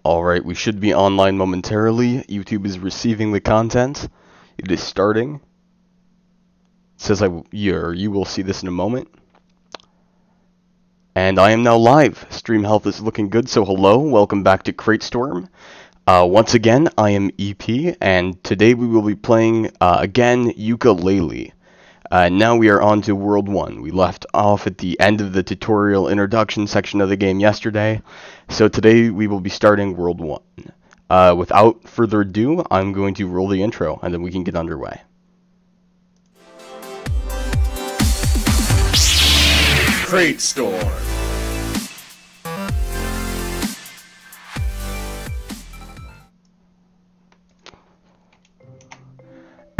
Alright, we should be online momentarily. YouTube is receiving the content. It is starting. It says you will see this in a moment. And I am now live. Stream health is looking good, so hello, welcome back to CrateStorm. Once again, I am EP, and today we will be playing, again, Yooka-Laylee. Now we are on to World 1. We left off at the end of the tutorial introduction section of the game yesterday, so today we will be starting World 1. Without further ado, I'm going to roll the intro, and then we can get underway. CrateStorm.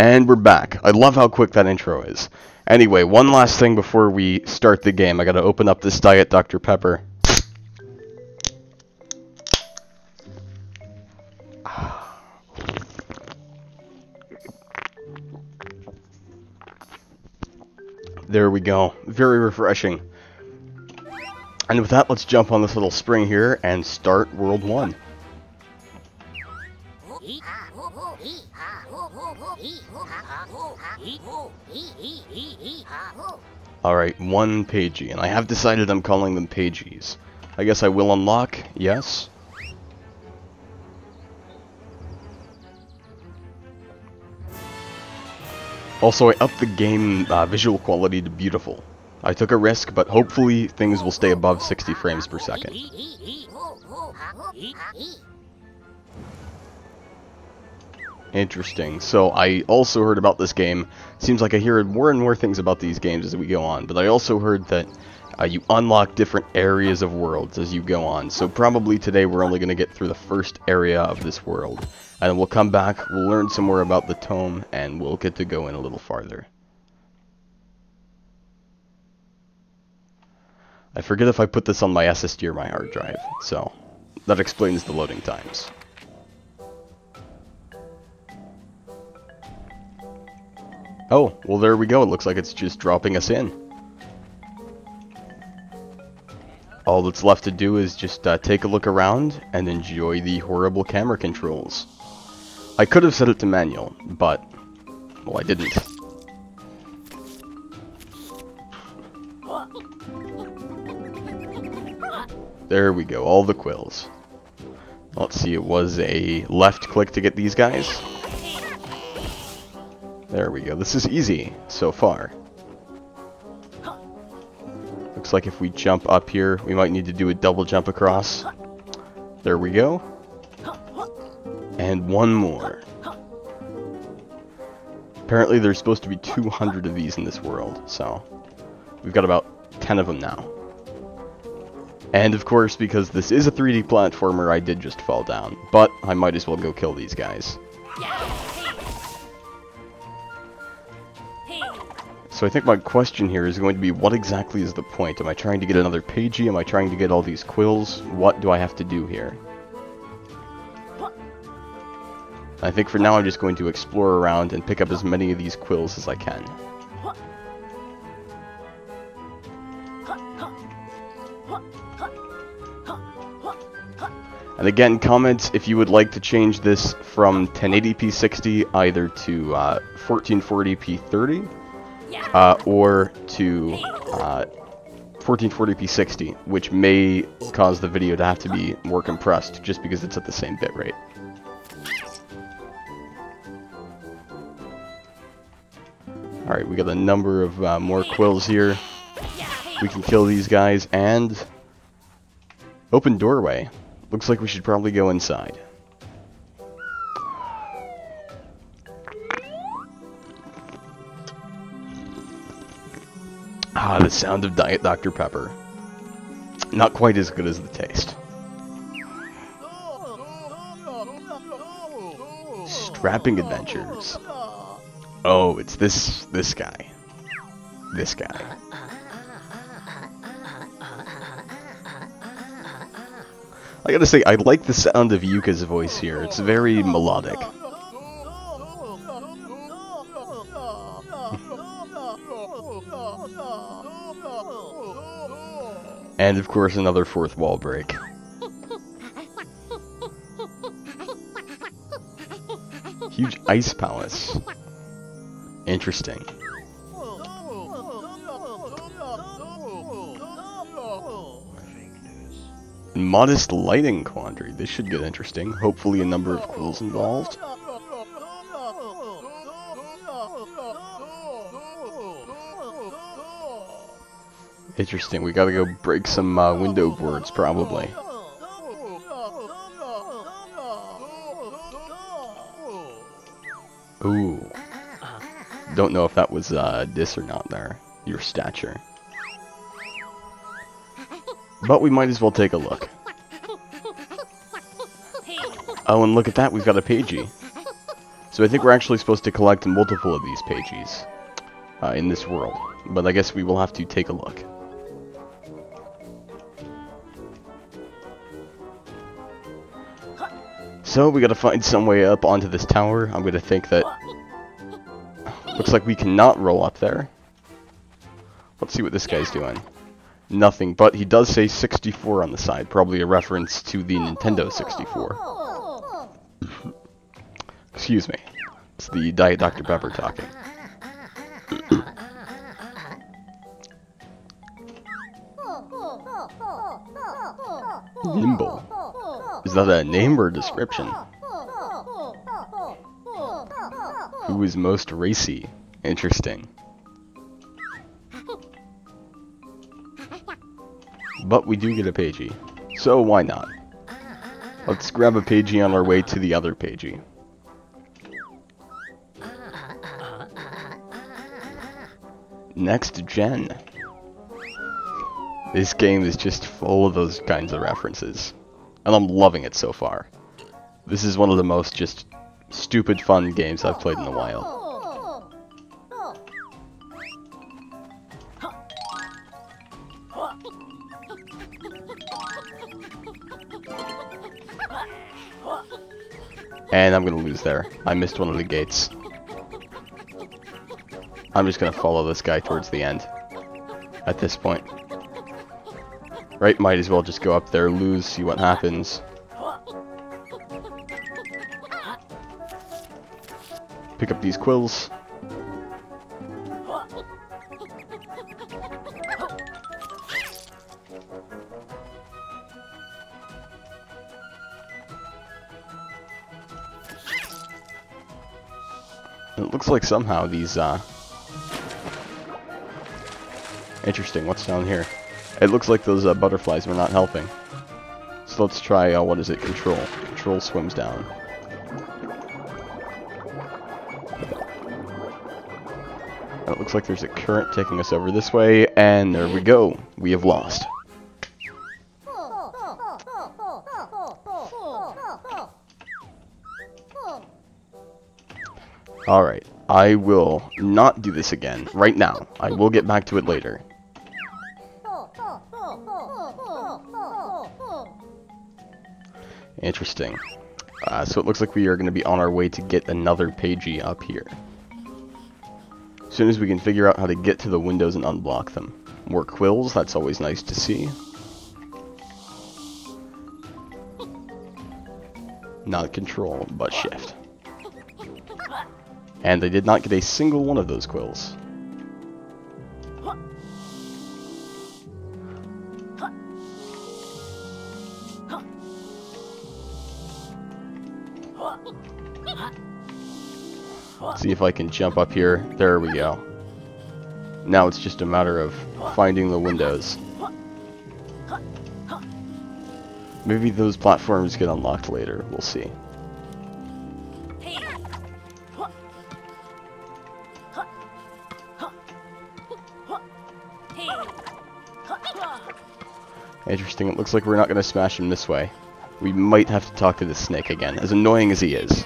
And we're back. I love how quick that intro is. Anyway, one last thing before we start the game. I gotta open up this Diet Dr. Pepper. There we go. Very refreshing. And with that, let's jump on this little spring here and start World 1. Alright, one Pagey, and I have decided I'm calling them Pagies. I guess I will unlock, yes. Also, I upped the game visual quality to beautiful. I took a risk, but hopefully things will stay above 60 frames per second. Interesting. So I also heard about this game. Seems like I hear more and more things about these games as we go on, but I also heard that you unlock different areas of worlds as you go on. So probably today we're only going to get through the first area of this world. And then we'll come back, we'll learn some more about the tome, and we'll get to go in a little farther. I forget if I put this on my SSD or my hard drive, so that explains the loading times. Oh, well there we go, it looks like it's just dropping us in. All that's left to do is just take a look around and enjoy the horrible camera controls. I could have set it to manual, but, well, I didn't. There we go, all the quills. Let's see, it was a left click to get these guys. There we go, this is easy so far. Looks like if we jump up here, we might need to do a double jump across. There we go. And one more. Apparently there's supposed to be 200 of these in this world, so we've got about 10 of them now. And of course, because this is a 3D platformer, I did just fall down, but I might as well go kill these guys. So I think my question here is going to be, what exactly is the point? Am I trying to get another Pagey? Am I trying to get all these quills? What do I have to do here? I think for now I'm just going to explore around and pick up as many of these quills as I can. And again, comment if you would like to change this from 1080p 60 either to 1440p 30 or to 1440p 60, which may cause the video to have to be more compressed just because it's at the same bitrate. Alright, we got a number of more quills here. We can kill these guys, and open doorway. Looks like we should probably go inside. Ah, the sound of Diet Dr. Pepper. Not quite as good as the taste. Strapping adventures. Oh, it's this guy. This guy. I gotta say, I like the sound of Yuka's voice here. It's very melodic. And of course, another fourth wall break. Huge ice palace. Interesting. Modest lighting quandary. This should get interesting. Hopefully a number of quills involved. Interesting. We gotta go break some window boards, probably. Ooh. Don't know if that was diss or not there. Your stature. But we might as well take a look. Oh, and look at that, we've got a pagey. So I think we're actually supposed to collect multiple of these pages in this world. But I guess we will have to take a look. So we gotta find some way up onto this tower. I'm gonna think that... Looks like we cannot roll up there. Let's see what this guy's doing. Nothing, but he does say 64 on the side. Probably a reference to the Nintendo 64. Excuse me. It's the Diet Dr. Pepper talking. Nimble. Is that a name or a description? Who is most racy? Interesting. But we do get a pagey, so why not? Let's grab a pagey on our way to the other pagey. Next gen. This game is just full of those kinds of references, and I'm loving it so far. This is one of the most just stupid fun games I've played in a while. And I'm gonna lose there. I missed one of the gates. I'm just gonna follow this guy towards the end. At this point. Right, might as well just go up there, lose, see what happens. Pick up these quills. It looks like somehow these, Interesting, what's down here? It looks like those butterflies were not helping. So let's try, what is it? Control. Control swims down. And it looks like there's a current taking us over this way, and there we go. We have lost. Alright, I will not do this again right now. I will get back to it later. Interesting. So it looks like we are going to be on our way to get another pagey up here. As soon as we can figure out how to get to the windows and unblock them. More quills, that's always nice to see. Not control, but shift. And I did not get a single one of those quills. Let's see if I can jump up here. There we go. Now it's just a matter of finding the windows. Maybe those platforms get unlocked later. We'll see. Interesting. It looks like we're not going to smash him this way. We might have to talk to the snake again, as annoying as he is.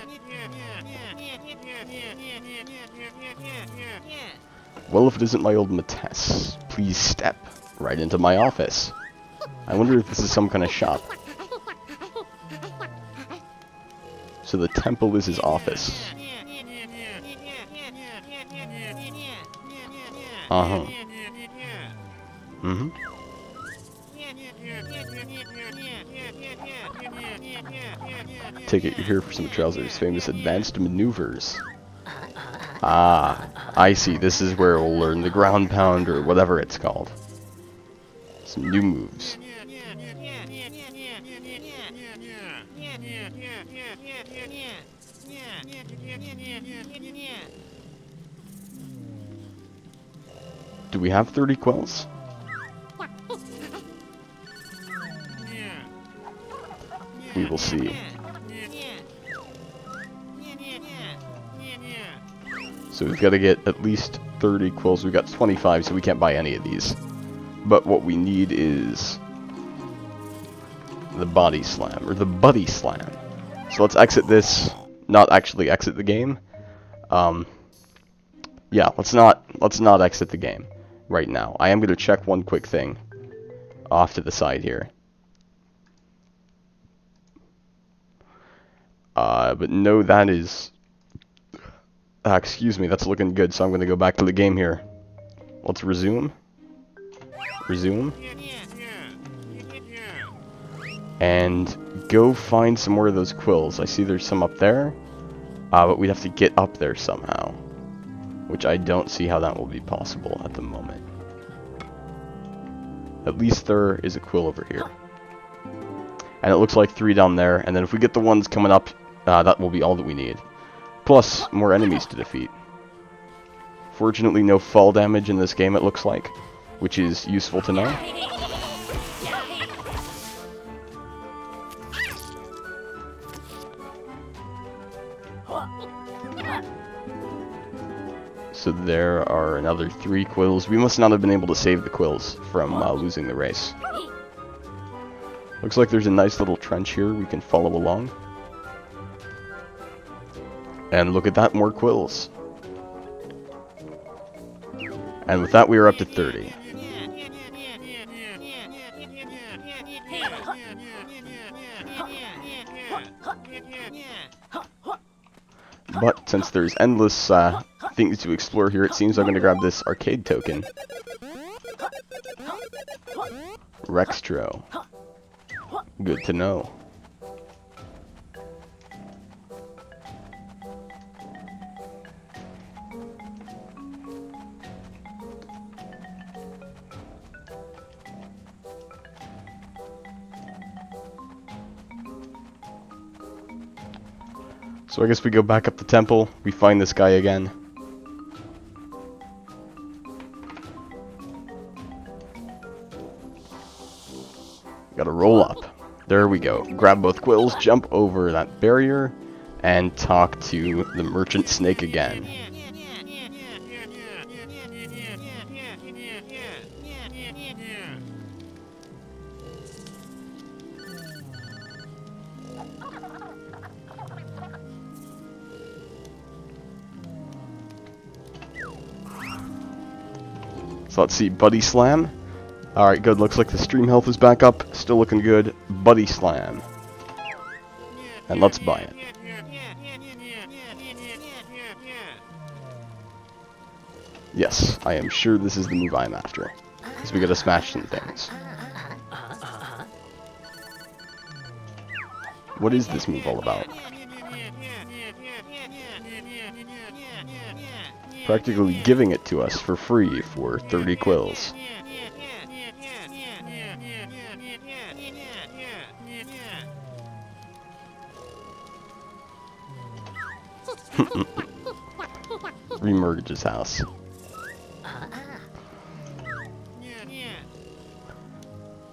Well, if it isn't my old Matess, please step right into my office. I wonder if this is some kind of shop. So the temple is his office. Uh-huh. Mm-hmm. Take it you're here for some of Trowser's famous advanced maneuvers. Ah, I see. This is where we'll learn the ground pound or whatever it's called. Some new moves. Do we have 30 quills? We will see. So we've got to get at least 30 quills. We've got 25, so we can't buy any of these. But what we need is the body slam, or the buddy slam. So let's exit this, not actually exit the game. Yeah, let's not exit the game right now. I am going to check one quick thing off to the side here. But no, that is... excuse me, that's looking good, so I'm going to go back to the game here. Let's resume. Resume. And go find some more of those quills. I see there's some up there, but we'd have to get up there somehow, which I don't see how that will be possible at the moment. At least there is a quill over here. And it looks like 3 down there, and then if we get the ones coming up, that will be all that we need. Plus, more enemies to defeat. Fortunately, no fall damage in this game, it looks like, which is useful to know. So there are another 3 quills. We must not have been able to save the quills from losing the race. Looks like there's a nice little trench here we can follow along. And look at that, more quills. And with that, we are up to 30. But since there's endless things to explore here, it seems I'm going to grab this arcade token. Rextro. Good to know. So I guess we go back up the temple, we find this guy again. Gotta roll up. There we go. Grab both quills, jump over that barrier, and talk to the merchant snake again. So let's see, Buddy Slam. Alright, good. Looks like the stream health is back up. Still looking good. Buddy Slam. And let's buy it. Yes, I am sure this is the move I'm after. Because we gotta smash some things. What is this move all about? Practically giving it to us for free for 30 quills. Remerge's house.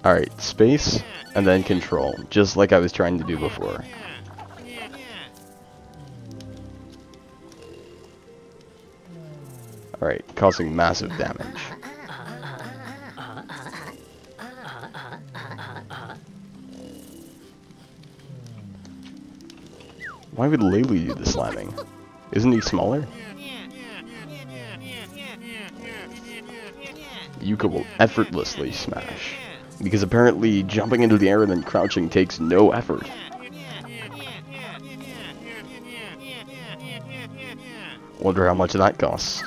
Alright, space, and then control, just like I was trying to do before. Alright, causing massive damage. Why would Laylee do the slamming? Isn't he smaller? Yooka will effortlessly smash. Because apparently jumping into the air and then crouching takes no effort. Wonder how much that costs.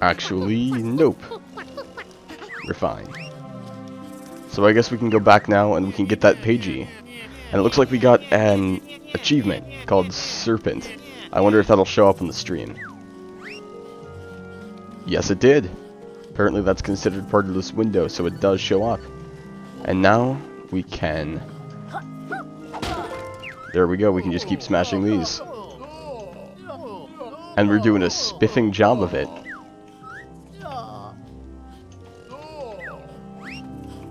Actually, nope. We're fine. So I guess we can go back now and we can get that pagey. And it looks like we got an achievement called Serpent. I wonder if that'll show up on the stream. Yes, it did. Apparently that's considered part of this window, so it does show up. And now we can... There we go, we can just keep smashing these. And we're doing a spiffing job of it.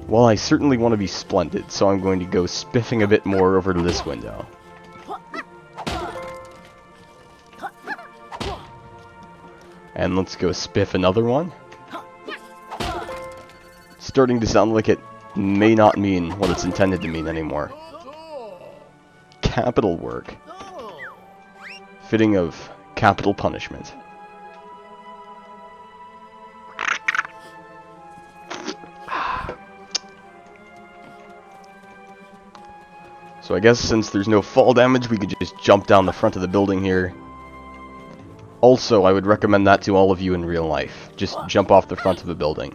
Well, I certainly want to be splendid, so I'm going to go spiffing a bit more over to this window. And let's go spiff another one. It's starting to sound like it may not mean what it's intended to mean anymore. Capital work. Fitting of capital punishment. So I guess since there's no fall damage, we could just jump down the front of the building here. Also, I would recommend that to all of you in real life. Just jump off the front of a building.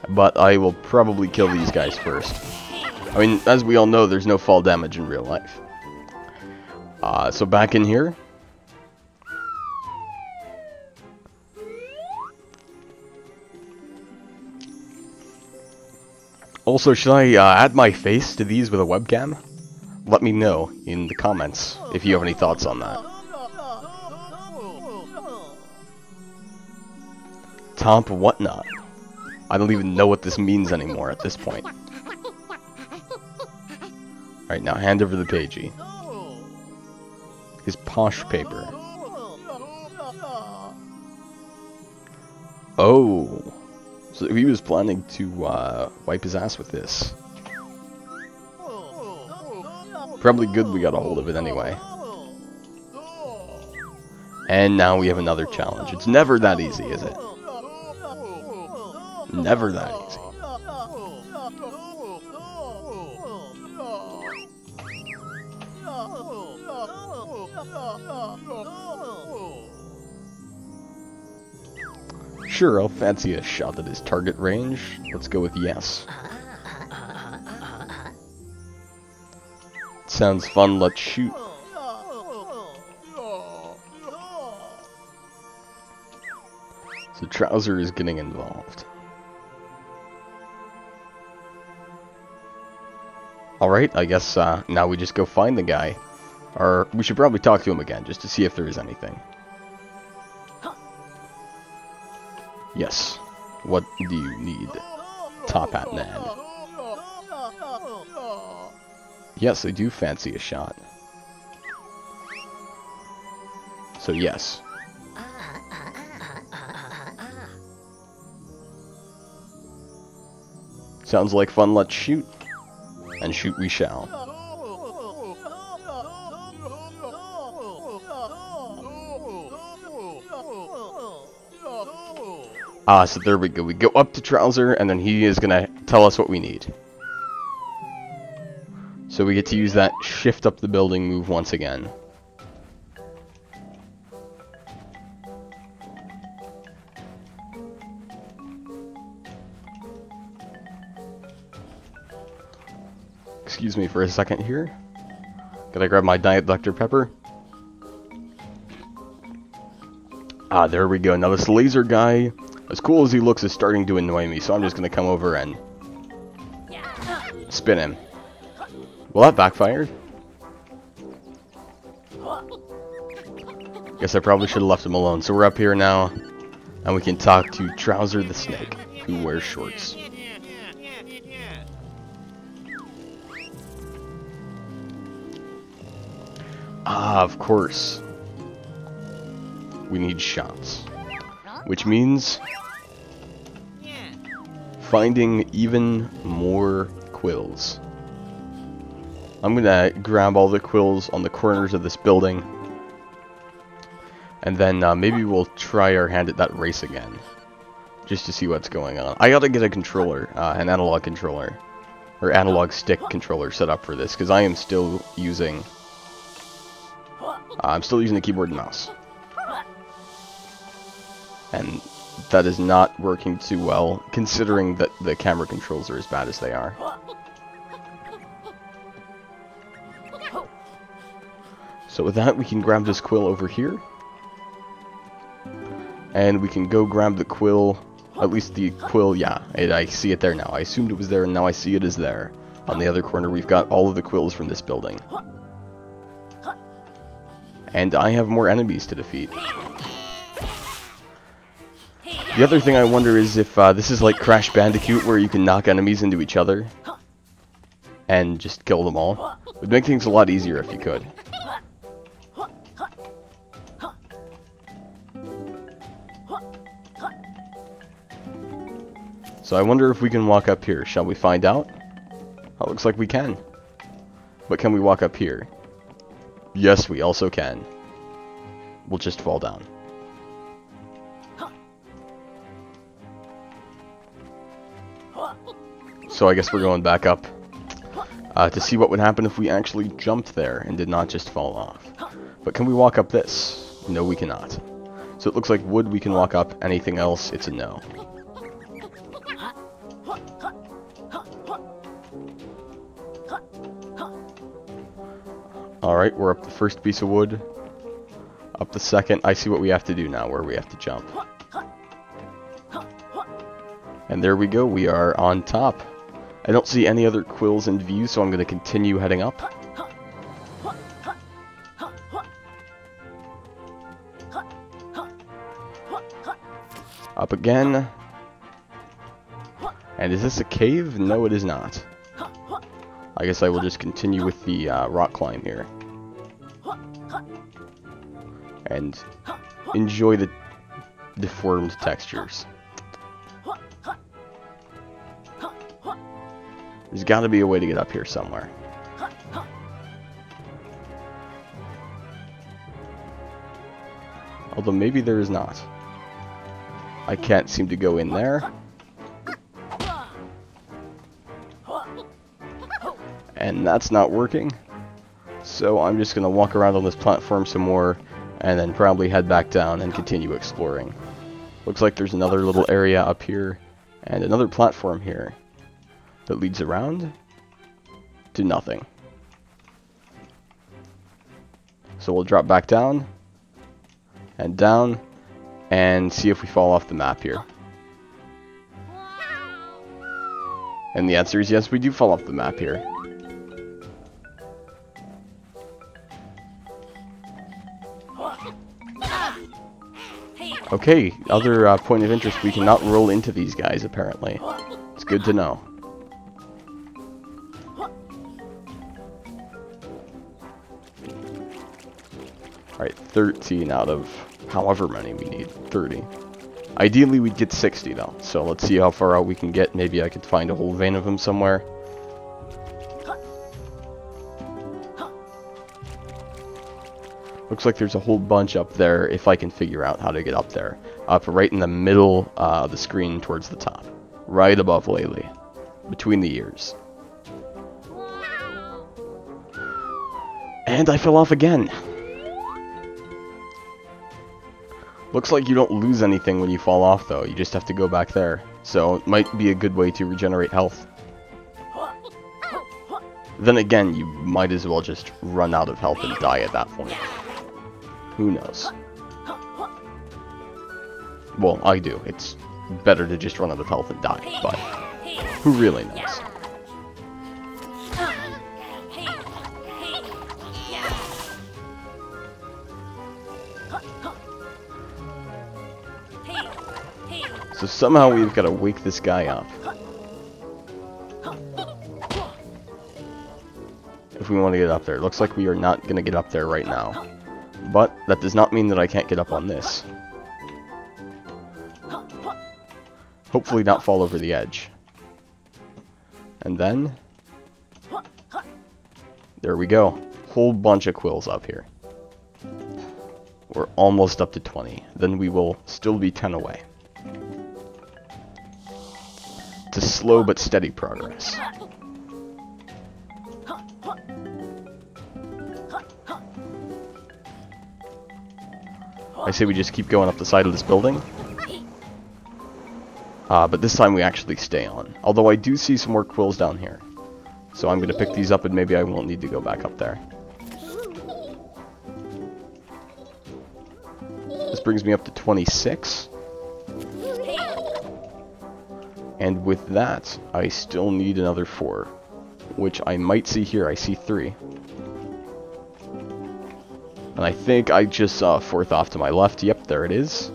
But I will probably kill these guys first. I mean, as we all know, there's no fall damage in real life. So back in here. Also, should I add my face to these with a webcam? Let me know in the comments if you have any thoughts on that. Top whatnot. I don't even know what this means anymore at this point. Alright, now hand over the pagey. His posh paper. Oh. So he was planning to wipe his ass with this. Probably good we got a hold of it anyway. And now we have another challenge. It's never that easy, is it? Never that easy. Sure, I'll fancy a shot at his target range. Let's go with yes. Sounds fun, let's shoot. So Trouser is getting involved. Alright, I guess now we just go find the guy. Or we should probably talk to him again, just to see if there is anything. Yes. What do you need? Top Hat Man. Yes, I do fancy a shot. So yes. Sounds like fun, let's shoot. And shoot we shall. So there we go. We go up to Trouser, and then he is gonna tell us what we need. So we get to use that shift up the building move once again. Excuse me for a second here. Gotta grab my Diet Dr. Pepper. There we go. Now this laser guy, as cool as he looks, is starting to annoy me, so I'm just gonna come over and spin him. Well, that backfired. Guess I probably should have left him alone. So we're up here now, and we can talk to Trouser the Snake, who wears shorts. Of course. We need shots. Which means finding even more quills. I'm gonna grab all the quills on the corners of this building. And then maybe we'll try our hand at that race again. Just to see what's going on. I gotta get a controller, an analog controller. Or analog stick controller set up for this, because I am still using... I'm still using the keyboard and mouse. And that is not working too well, considering that the camera controls are as bad as they are. So with that, we can grab this quill over here. And we can go grab the quill, at least the quill, yeah, I see it there now. I assumed it was there, and now I see it is there. On the other corner, we've got all of the quills from this building. And I have more enemies to defeat. The other thing I wonder is if this is like Crash Bandicoot, where you can knock enemies into each other and just kill them all. It would make things a lot easier if you could. So I wonder if we can walk up here. Shall we find out? Oh, looks like we can. But can we walk up here? Yes, we also can. We'll just fall down. So I guess we're going back up to see what would happen if we actually jumped there and did not just fall off. But can we walk up this? No, we cannot. So it looks like wood we can walk up. Anything else, it's a no. Alright, we're up the first piece of wood. Up the second. I see what we have to do now, where we have to jump. And there we go, we are on top. I don't see any other quills in view, so I'm going to continue heading up. Up again. And is this a cave? No, it is not. I guess I will just continue with the rock climb here. And enjoy the deformed textures. There's got to be a way to get up here somewhere. Although maybe there is not. I can't seem to go in there. And that's not working. So I'm just going to walk around on this platform some more and then probably head back down and continue exploring. Looks like there's another little area up here and another platform here that leads around to nothing. So we'll drop back down and see if we fall off the map here. And the answer is yes, we do fall off the map here. Okay, other point of interest, we cannot roll into these guys apparently. It's good to know. Alright, 13 out of however many we need. 30. Ideally we'd get 60 though, so let's see how far out we can get. Maybe I could find a whole vein of them somewhere. Looks like there's a whole bunch up there if I can figure out how to get up there. Up right in the middle of the screen towards the top. Right above Laylee. Between the ears. And I fell off again. Looks like you don't lose anything when you fall off though. You just have to go back there. So it might be a good way to regenerate health. Then again, you might as well just run out of health and die at that point. Who knows? Well, I do. It's better to just run out of health and die, but who really knows? So somehow we've got to wake this guy up. If we want to get up there. It looks like we are not going to get up there right now. But that does not mean that I can't get up on this. Hopefully not fall over the edge. And then... there we go. Whole bunch of quills up here. We're almost up to 20. Then we will still be 10 away. It's a slow but steady progress. I say we just keep going up the side of this building. But this time we actually stay on. Although I do see some more quills down here. So I'm going to pick these up and maybe I won't need to go back up there. brings me up to 26. And with that, I still need another 4. Which I might see here. I see 3. And I think I just saw a 4th off to my left. Yep, there it is.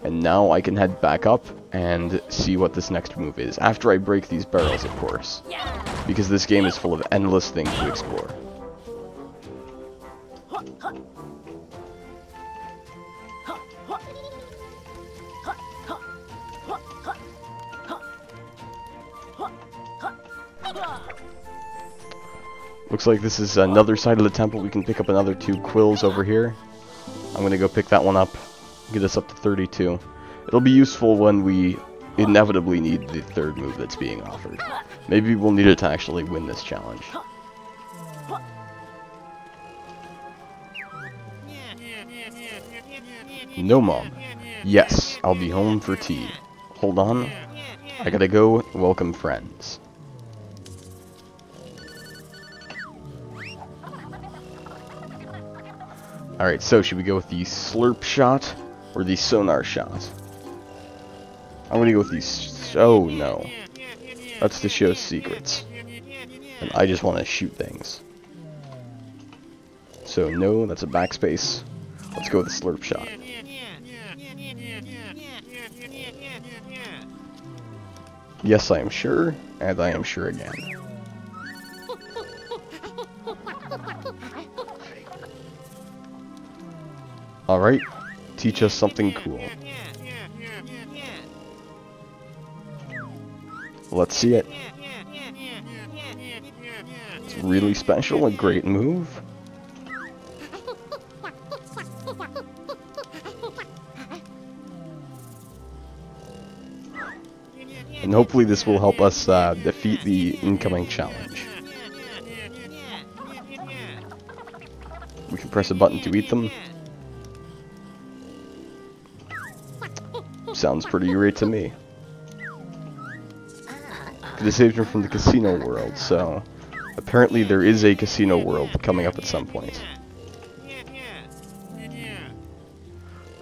And now I can head back up and see what this next move is. After I break these barrels, of course. Because this game is full of endless things to explore. Looks like this is another side of the temple. We can pick up another 2 quills over here. I'm gonna go pick that one up. Get us up to 32. It'll be useful when we inevitably need the 3rd move that's being offered. Maybe we'll need it to actually win this challenge. No, Mom. Yes, I'll be home for tea. Hold on. I gotta go welcome friends. Alright, so should we go with the slurp shot or the sonar shot? I'm gonna go with the... oh no. That's to show secrets. And I just want to shoot things. So no, that's a backspace. Let's go with the slurp shot. Yes, I am sure, and I am sure again. Alright, teach us something cool. Let's see it. It's really special, a great move. And hopefully this will help us defeat the incoming challenge. We can press a button to eat them. Sounds pretty great to me. Could have saved him from the casino world, so apparently there is a casino world coming up at some point.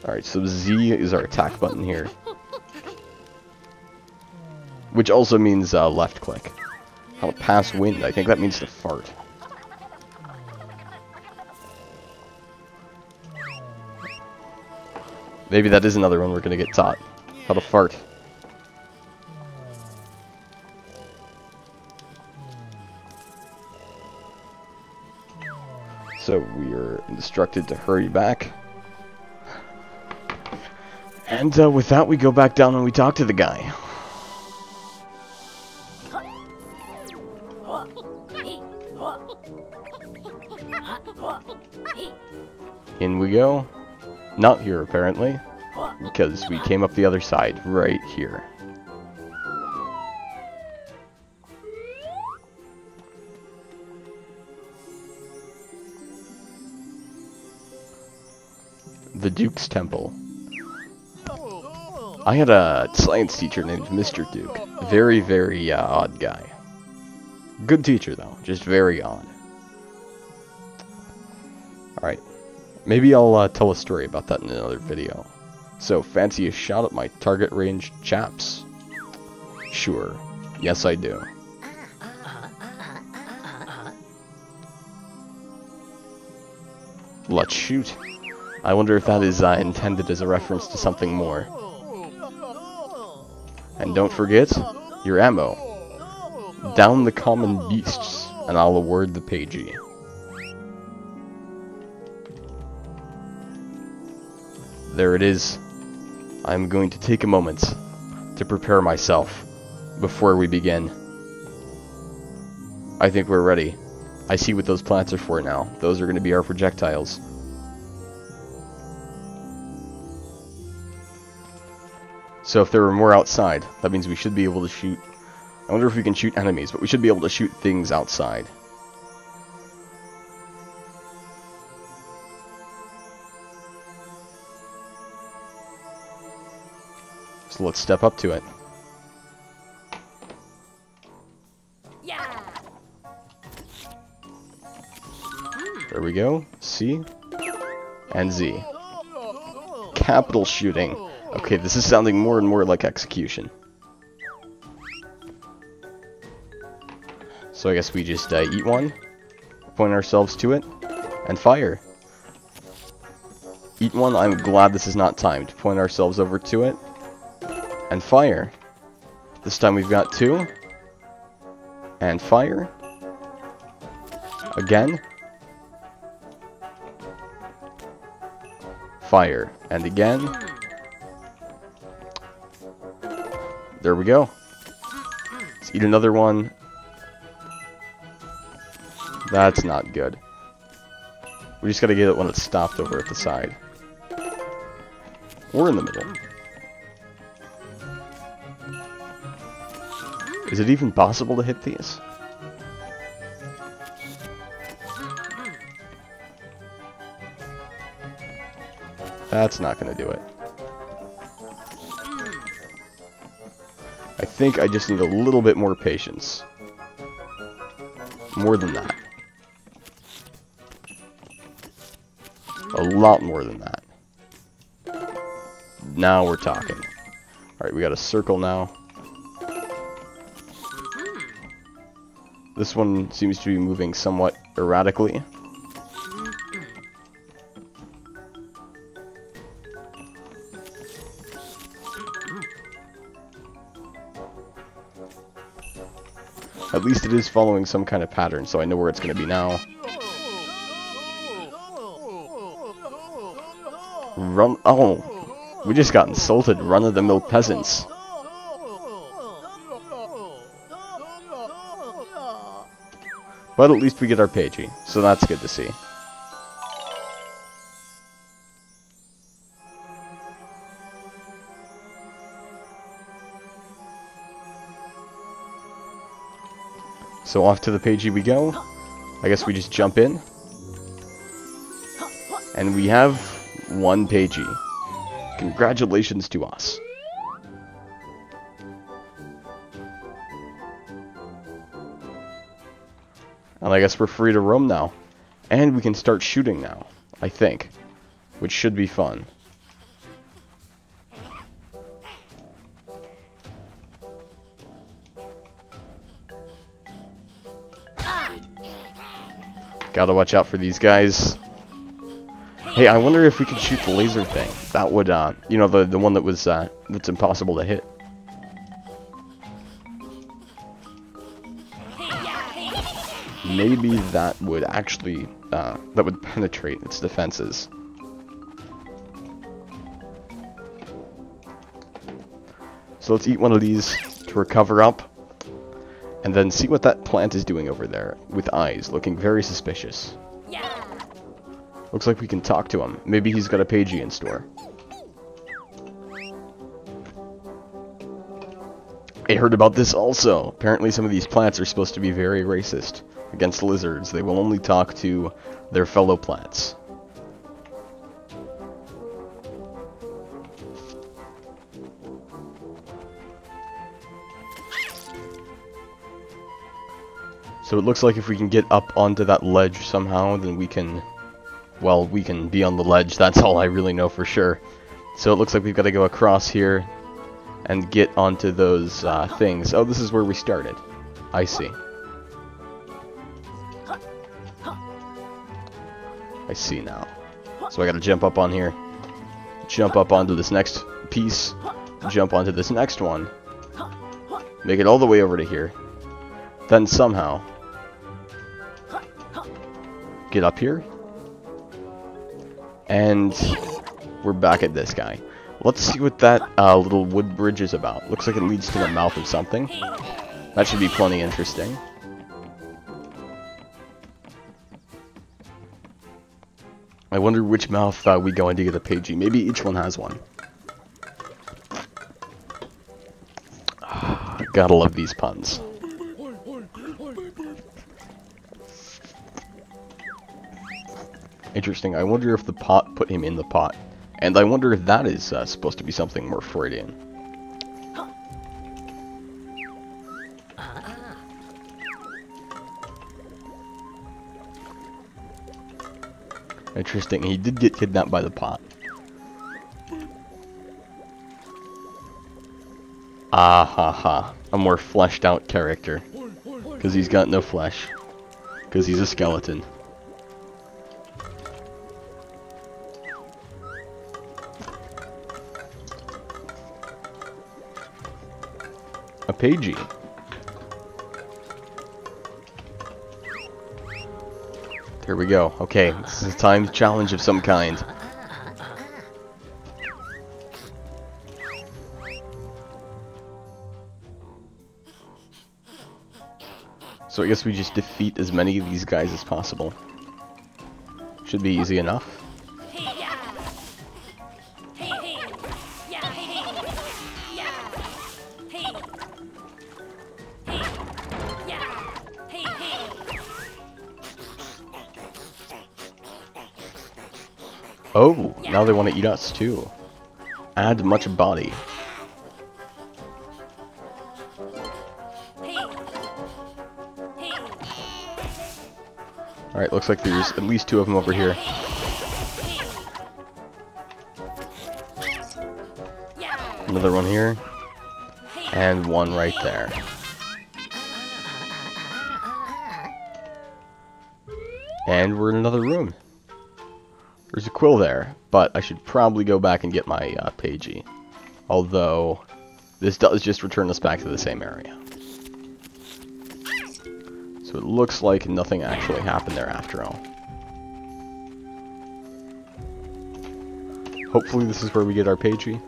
Alright, so Z is our attack button here. Which also means left click. How to pass wind, I think that means to fart. Maybe that is another one we're gonna get taught. How to fart. So we are instructed to hurry back. And with that we go back down and we talk to the guy. In we go. Not here, apparently, because we came up the other side, right here. The Duke's Temple. I had a science teacher named Mr. Duke. Very, very odd guy. Good teacher, though, just very odd. Alright. Maybe I'll tell a story about that in another video. So, fancy a shot at my target range chaps? Sure. Yes, I do. Let's shoot. I wonder if that is intended as a reference to something more. And don't forget, your ammo. Down the common beasts, and I'll award the pagey. There it is. I'm going to take a moment to prepare myself before we begin. I think we're ready. I see what those plants are for now. Those are going to be our projectiles. So if there were more outside, that means we should be able to shoot. I wonder if we can shoot enemies, but we should be able to shoot things outside. So let's step up to it. Yeah. There we go. C and Z. capital shooting. Okay, this is sounding more and more like execution. So I guess we just eat one, point ourselves to it, and fire. Eat one. I'm glad this is not timed. Point ourselves over to it, and fire. This time we've got two, and fire. Again. Fire. And again. There we go. Let's eat another one. That's not good. We just gotta get it when it's stopped over at the side. Or in the middle. Is it even possible to hit these? That's not gonna do it. I think I just need a little bit more patience. More than that. A lot more than that. Now we're talking. Alright, we got a circle now. This one seems to be moving somewhat erratically. At least it is following some kind of pattern, so I know where it's going to be now. Run. Oh, we just got insulted. Run-of-the-mill peasants. But at least we get our Pagey, so that's good to see. So off to the Pagey we go. I guess we just jump in. And we have one Pagey. Congratulations to us. And I guess we're free to roam now. And we can start shooting now, I think. Which should be fun. Gotta watch out for these guys. Hey, I wonder if we could shoot the laser thing. That would, you know, the one that was, that's impossible to hit. Maybe that would actually, that would penetrate its defenses. So let's eat one of these to recover up. And then see what that plant is doing over there, with eyes, looking very suspicious. Yeah. Looks like we can talk to him. Maybe he's got a Pagey in store. I heard about this also. Apparently some of these plants are supposed to be very racist against lizards. They will only talk to their fellow plants. So it looks like if we can get up onto that ledge somehow, then we can, well, we can be on the ledge. That's all I really know for sure. So it looks like we've got to go across here and get onto those things. Oh, this is where we started. I see. I see now. So I got to jump up on here, jump up onto this next piece, jump onto this next one, make it all the way over to here. Then somehow get up here, and we're back at this guy. Let's see what that little wood bridge is about. Looks like it leads to the mouth of something. That should be plenty interesting. I wonder which mouth we go into to get a Pagey. Maybe each one has one. Gotta love these puns. Interesting. I wonder if the pot put him in the pot. And I wonder if that is supposed to be something more Freudian. Interesting. He did get kidnapped by the pot. Ah ha ha. A more fleshed out character. Because he's got no flesh. Because he's a skeleton. A pagey. Here we go. Okay, this is a timed challenge of some kind. So I guess we just defeat as many of these guys as possible. Should be easy enough. Oh, now they want to eat us too. Add much body. Alright, looks like there's at least 2 of them over here. Another one here. And one right there. And we're in another room. There's a quill there, but I should probably go back and get my pagey. Although, this does just return us back to the same area. So it looks like nothing actually happened there after all. Hopefully this is where we get our pagey.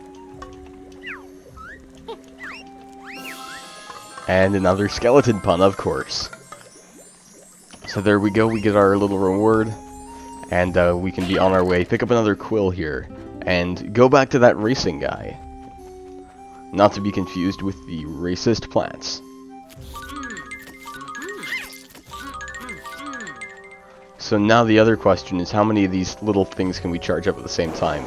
And another skeleton pun, of course. So there we go, we get our little reward. And we can be on our way, pick up another quill here, and go back to that racing guy. Not to be confused with the racist plants. So now the other question is, how many of these little things can we charge up at the same time?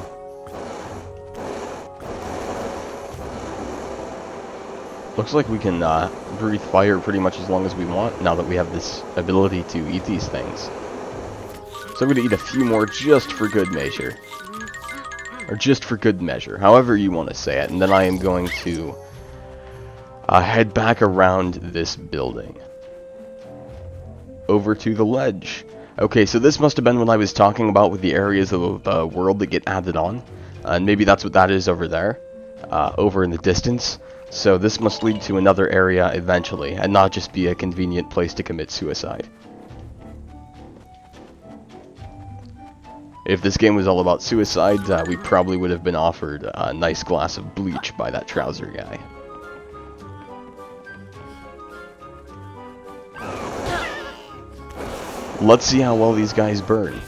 Looks like we can breathe fire pretty much as long as we want, now that we have this ability to eat these things. So I'm going to eat a few more just for good measure. Or just for good measure, however you want to say it. And then I am going to head back around this building. Over to the ledge. Okay, so this must have been what I was talking about with the areas of the world that get added on. And maybe that's what that is over there. Over in the distance. So this must lead to another area eventually, and not just be a convenient place to commit suicide. If this game was all about suicide, we probably would have been offered a nice glass of bleach by that trouser guy. Let's see how well these guys burn.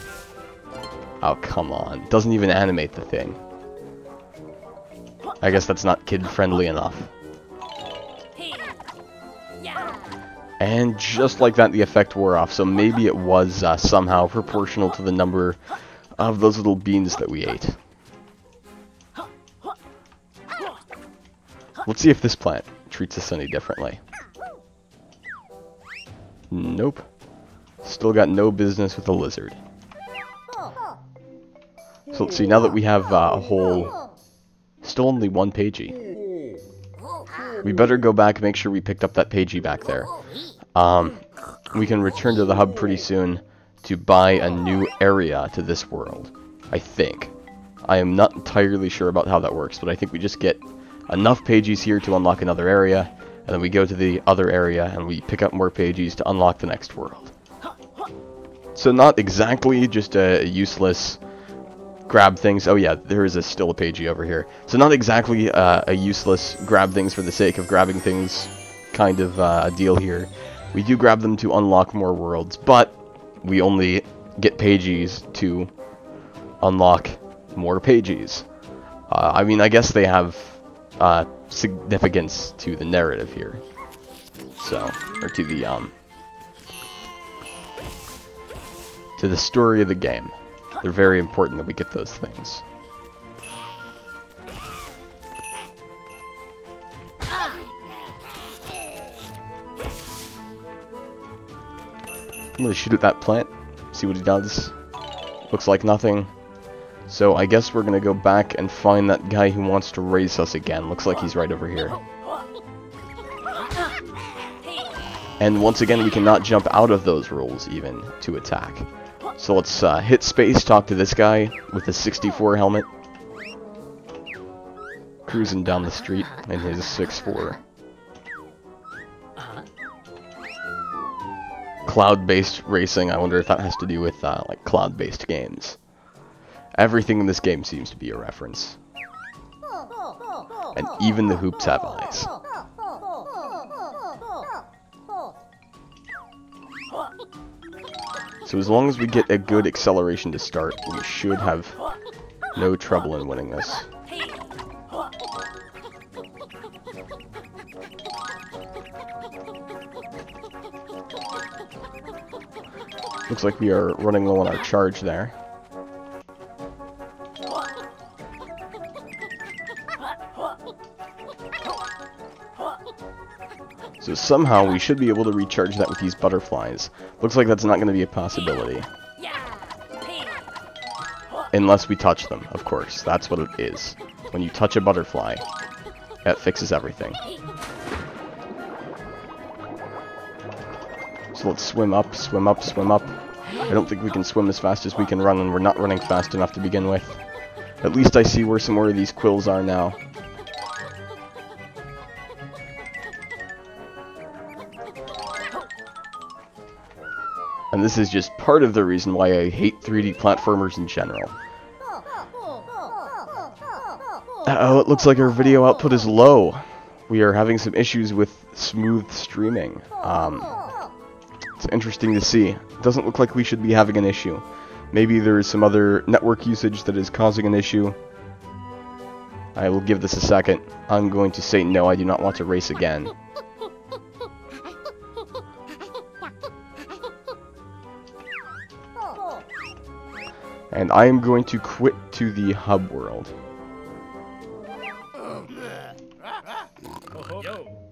Oh, come on. Doesn't even animate the thing. I guess that's not kid-friendly enough. And just like that, the effect wore off, so maybe it was somehow proportional to the number of those little beans that we ate. Let's see if this plant treats us any differently. Nope. Still got no business with the lizard. So let's see, now that we have a whole... Still only one pagey. We better go back and make sure we picked up that pagey back there. We can return to the hub pretty soon to buy a new area to this world, I think. I am not entirely sure about how that works, but I think we just get enough pages here to unlock another area, and then we go to the other area and we pick up more pages to unlock the next world. So not exactly just a useless grab things. Oh yeah, there is still a pagey over here. So not exactly a useless grab things for the sake of grabbing things kind of a deal here. We do grab them to unlock more worlds, but we only get pages to unlock more pages. I mean, I guess they have significance to the narrative here. So, or to the story of the game. They're very important that we get those things. I'm gonna shoot at that plant, see what he does. Looks like nothing. So I guess we're gonna go back and find that guy who wants to race us again. Looks like he's right over here. And once again, we cannot jump out of those rolls even to attack. So let's hit space, talk to this guy with the 64 helmet. Cruising down the street in his 6'4". Cloud-based racing, I wonder if that has to do with like cloud-based games. Everything in this game seems to be a reference. And even the hoops have eyes. So as long as we get a good acceleration to start, we should have no trouble in winning this. Looks like we are running low on our charge there. So somehow we should be able to recharge that with these butterflies. Looks like that's not going to be a possibility. Unless we touch them, of course. That's what it is. When you touch a butterfly, that fixes everything. So let's swim up, swim up, swim up. I don't think we can swim as fast as we can run, and we're not running fast enough to begin with. At least I see where some more of these quills are now. And this is just part of the reason why I hate 3D platformers in general. Uh-oh, it looks like our video output is low. We are having some issues with smooth streaming. It's interesting to see. It doesn't look like we should be having an issue. Maybe there is some other network usage that is causing an issue. I will give this a second. I'm going to say no, I do not want to race again. And I am going to quit to the hub world.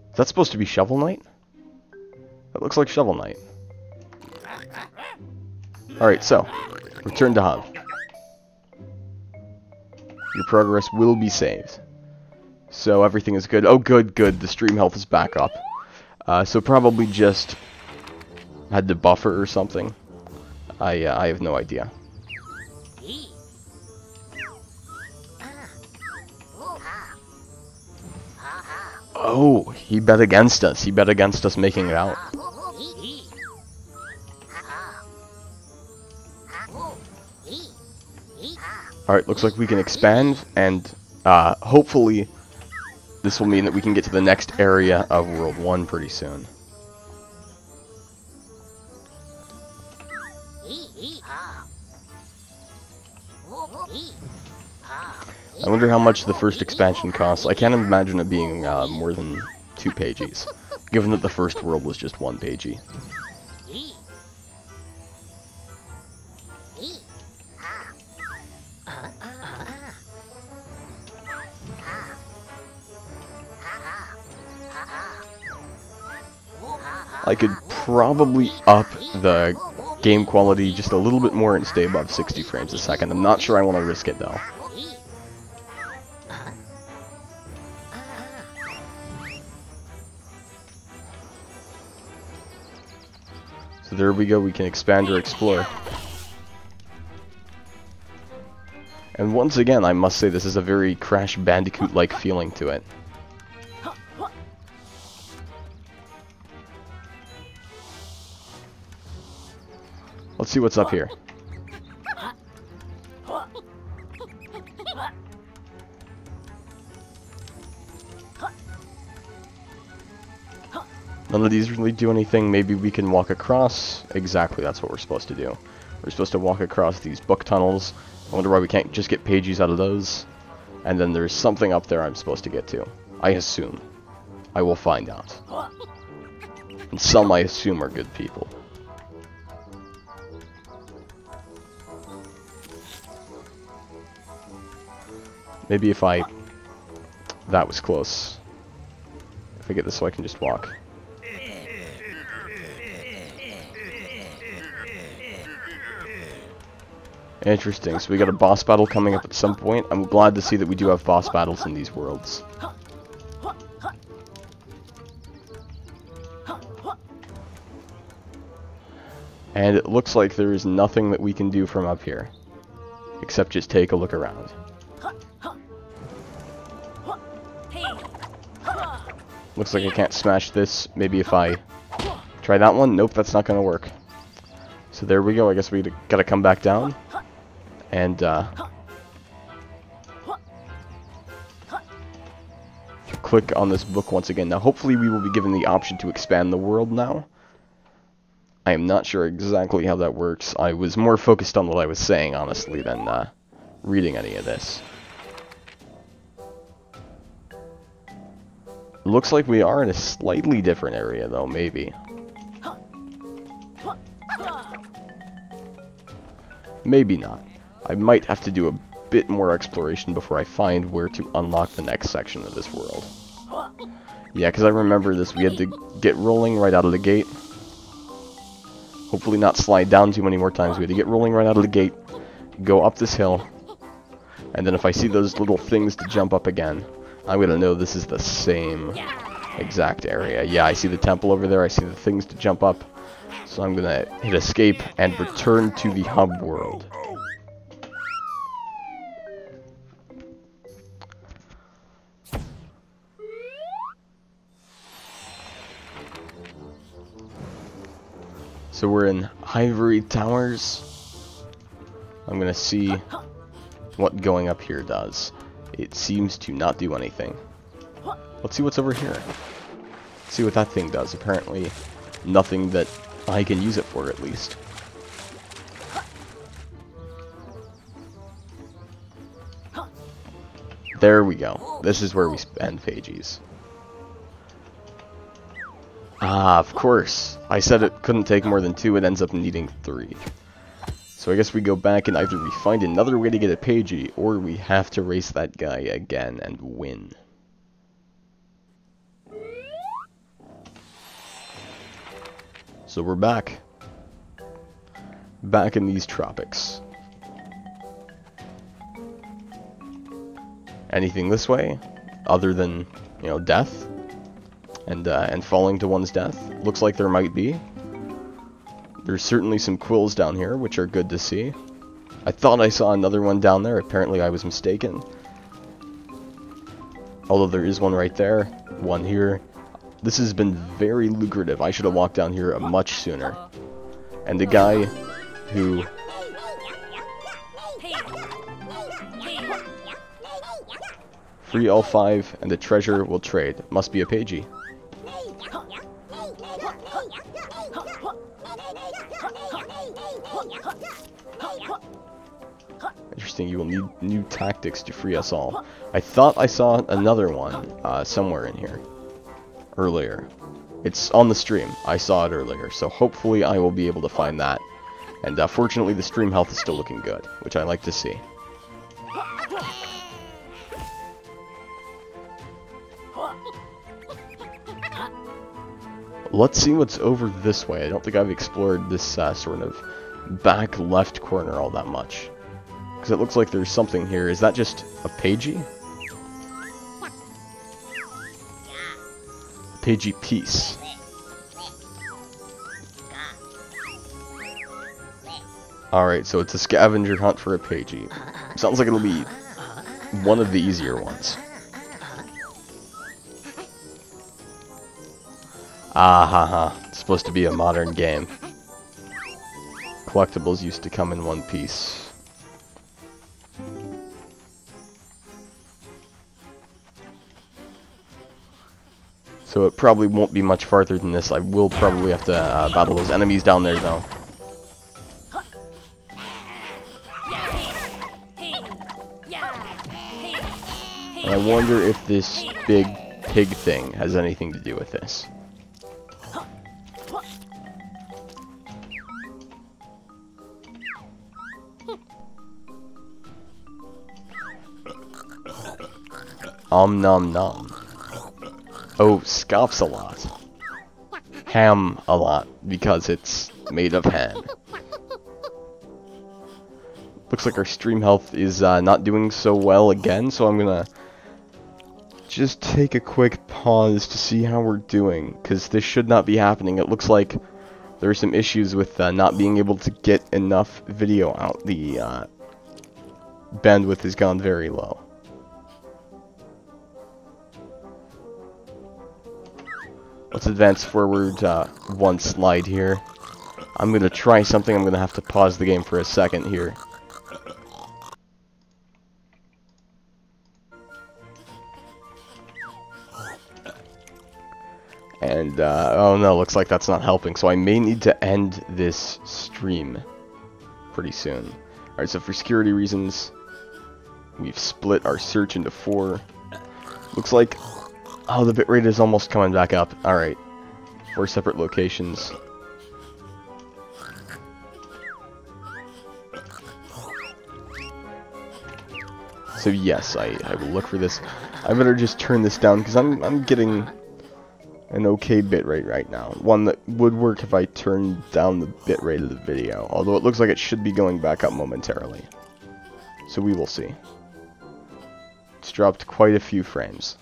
Is that supposed to be Shovel Knight? That looks like Shovel Knight. Alright, so, return to hub. Your progress will be saved. So everything is good. Oh, good, good. The stream health is back up. So probably just had to buffer or something. I have no idea. Oh, he bet against us. He bet against us making it out. Alright, looks like we can expand, and hopefully this will mean that we can get to the next area of World 1 pretty soon. I wonder how much the first expansion costs. I can't imagine it being more than 2 pages, given that the first world was just 1 pagey. I could probably up the game quality just a little bit more and stay above 60 frames a second. I'm not sure I want to risk it though. So there we go, we can expand or explore. And once again, I must say this is a very Crash Bandicoot-like feeling to it. Let's see what's up here. None of these really do anything. Maybe we can walk across. Exactly, that's what we're supposed to do. We're supposed to walk across these book tunnels. I wonder why we can't just get pages out of those. And then there's something up there I'm supposed to get to. I assume. I will find out. And some I assume are good people. Maybe if I... That was close. If I get this so I can just walk. Interesting, so we got a boss battle coming up at some point. I'm glad to see that we do have boss battles in these worlds. And it looks like there is nothing that we can do from up here, except just take a look around. Looks like I can't smash this. Maybe if I try that one. Nope, that's not gonna work. So there we go. I guess we gotta come back down and click on this book once again. Now hopefully we will be given the option to expand the world now. I am not sure exactly how that works. I was more focused on what I was saying, honestly, than reading any of this. Looks like we are in a slightly different area, though, maybe. Maybe not. I might have to do a bit more exploration before I find where to unlock the next section of this world. Yeah, because I remember this. We had to get rolling right out of the gate. Hopefully not slide down too many more times. We had to get rolling right out of the gate, go up this hill, and then if I see those little things to jump up again, I'm going to know this is the same exact area. Yeah, I see the temple over there. I see the things to jump up. So I'm going to hit escape and return to the hub world. So we're in Ivory Towers. I'm going to see what going up here does. It seems to not do anything. Let's see what's over here. See what that thing does. Apparently nothing that I can use it for, at least. There we go. This is where we spend pages. Ah, of course. I said it couldn't take more than 2, it ends up needing 3. So I guess we go back and either we find another way to get a pagey, or we have to race that guy again and win. So we're back. Back in these tropics. Anything this way? Other than, you know, death? And falling to one's death? Looks like there might be. There's certainly some quills down here, which are good to see. I thought I saw another one down there. Apparently I was mistaken. Although there is one right there. One here. This has been very lucrative. I should have walked down here much sooner. And the guy who... Free all 5 and the treasure will trade. Must be a pagey. Interesting, you will need new tactics to free us all. I thought I saw another one somewhere in here earlier. It's on the stream. I saw it earlier, so hopefully I will be able to find that. And fortunately the stream health is still looking good, which I like to see. Let's see what's over this way. I don't think I've explored this sort of back left corner all that much. Because it looks like there's something here. Is that just a pagey? Pagey piece. Alright, so it's a scavenger hunt for a pagey. Sounds like it'll be one of the easier ones. Ah ha ha. It's supposed to be a modern game. Collectibles used to come in one piece. So it probably won't be much farther than this. I will probably have to battle those enemies down there though. And I wonder if this big pig thing has anything to do with this. Nom nom. Oh, scoffs a lot. Ham a lot, because it's made of ham. Looks like our stream health is not doing so well again, so I'm gonna just take a quick pause to see how we're doing, because this should not be happening. It looks like there are some issues with not being able to get enough video out. The bandwidth has gone very low. Let's advance forward one slide here. I'm going to try something. I'm going to have to pause the game for a second here. And, oh no, looks like that's not helping, so I may need to end this stream pretty soon. Alright, so for security reasons, we've split our search into 4. Looks like, oh, the bitrate is almost coming back up. Alright, 4 separate locations. So yes, I will look for this. I better just turn this down, because I'm getting an okay bitrate right now. One that would work if I turned down the bitrate of the video. Although it looks like it should be going back up momentarily. So we will see. It's dropped quite a few frames.